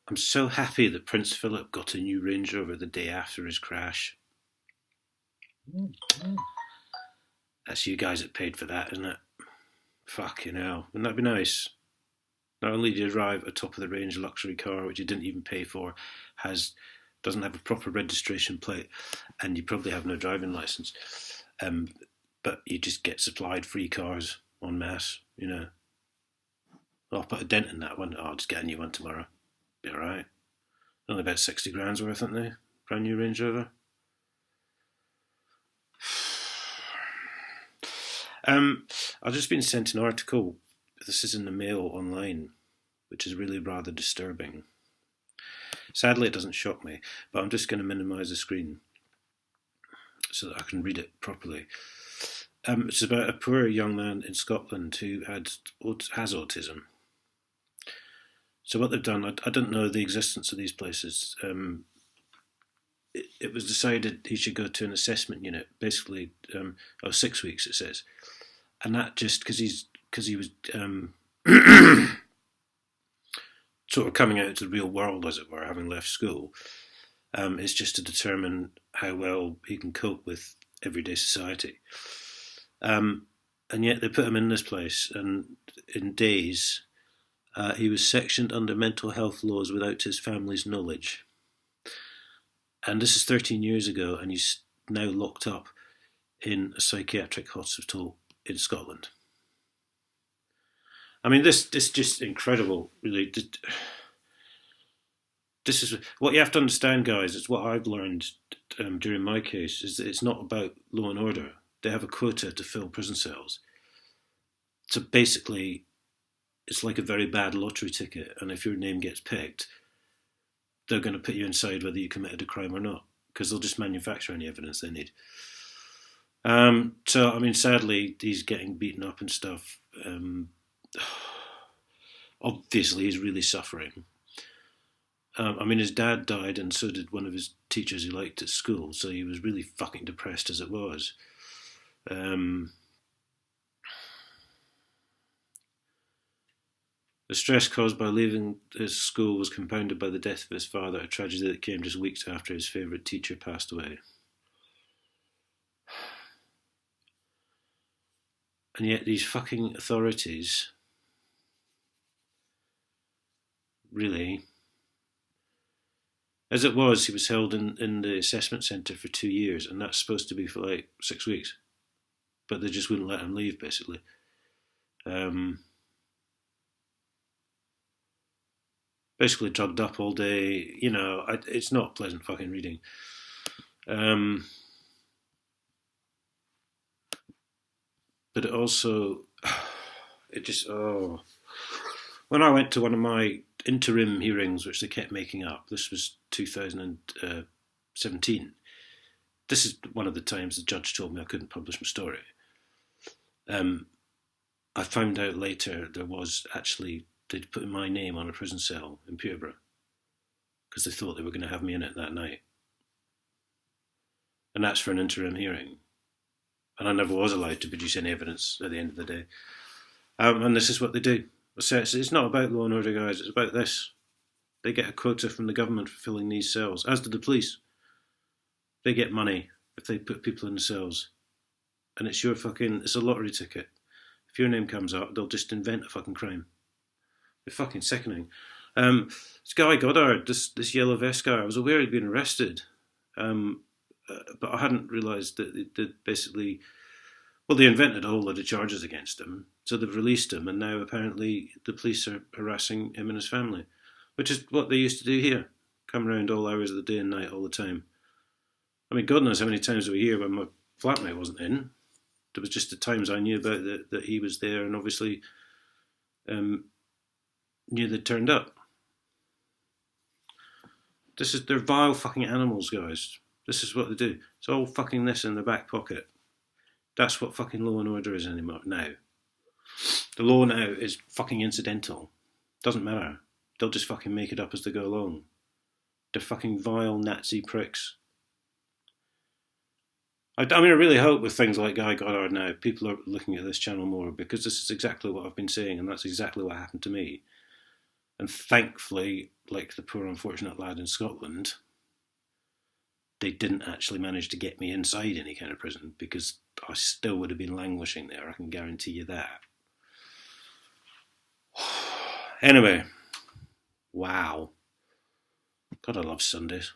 I'm so happy that Prince Philip got a new Range Rover the day after his crash. That's you guys that paid for that, isn't it? Fucking hell. Wouldn't that be nice? Not only do you drive a top of the range luxury car, which you didn't even pay for, doesn't have a proper registration plate, and you probably have no driving license, um, but you just get supplied free cars en masse, you know. I'll put a dent in that one. I'll just get a new one tomorrow. Be alright. Only about 60 grand's worth, aren't they? Brand new Range Rover. I've just been sent an article. This is in the Mail online, which is really rather disturbing. Sadly, it doesn't shock me, but I'm just going to minimise the screen so that I can read it properly. It's about a poor young man in Scotland who has autism. So what they've done, I don't know the existence of these places. It was decided he should go to an assessment unit, basically, 6 weeks it says, and that just because he was sort of coming out into the real world, as it were, having left school. It's just to determine how well he can cope with everyday society. And yet they put him in this place, and in days he was sectioned under mental health laws without his family's knowledge. And this is 13 years ago, and he's now locked up in a psychiatric hospital in Scotland. I mean, this is just incredible, really. This is what you have to understand, guys. It's what I've learned during my case, is that it's not about law and order. They have a quota to fill prison cells. So basically, it's like a very bad lottery ticket, and if your name gets picked, they're going to put you inside whether you committed a crime or not, because they'll just manufacture any evidence they need. So, I mean, sadly, he's getting beaten up and stuff. Obviously, he's really suffering. I mean, his dad died, and so did one of his teachers he liked at school, so he was really fucking depressed as it was. The stress caused by leaving his school was compounded by the death of his father, a tragedy that came just weeks after his favourite teacher passed away. And yet these fucking authorities, really, as it was, he was held in the assessment centre for 2 years, and that's supposed to be for like 6 weeks. But they just wouldn't let him leave, basically. Basically drugged up all day. You know, it's not pleasant fucking reading. But it also, it just, when I went to one of my interim hearings, which they kept making up, this was 2017, this is one of the times the judge told me I couldn't publish my story. I found out later there was actually, they'd put my name on a prison cell in Peterborough because they thought they were going to have me in it that night. And that's for an interim hearing. And I never was allowed to produce any evidence at the end of the day. And this is what they do. So it's not about law and order, guys. It's about this. They get a quota from the government for filling these cells, as do the police. They get money if they put people in the cells. And it's a lottery ticket. If your name comes up, they'll just invent a fucking crime. They're fucking sickening. This guy Goddard, this yellow vest guy, I was aware he'd been arrested. But I hadn't realised that they basically, they invented a whole load of charges against him. So they've released him, and now apparently the police are harassing him and his family, which is what they used to do here. Come around all hours of the day and night all the time. I mean, God knows how many times we were here when my flatmate wasn't in. There was just the times I knew about that he was there, and obviously knew they'd turned up. They're vile fucking animals, guys. This is what they do. It's all fucking this in their back pocket. That's what fucking law and order is anymore now. The law now is fucking incidental. Doesn't matter. They'll just fucking make it up as they go along. They're fucking vile Nazi pricks. I mean, I really hope with things like Guy Goddard now, people are looking at this channel more, because this is exactly what I've been saying, and that's exactly what happened to me. And thankfully, like the poor unfortunate lad in Scotland, they didn't actually manage to get me inside any kind of prison, because I still would have been languishing there, I can guarantee you that. Anyway, wow. God, I love Sundays.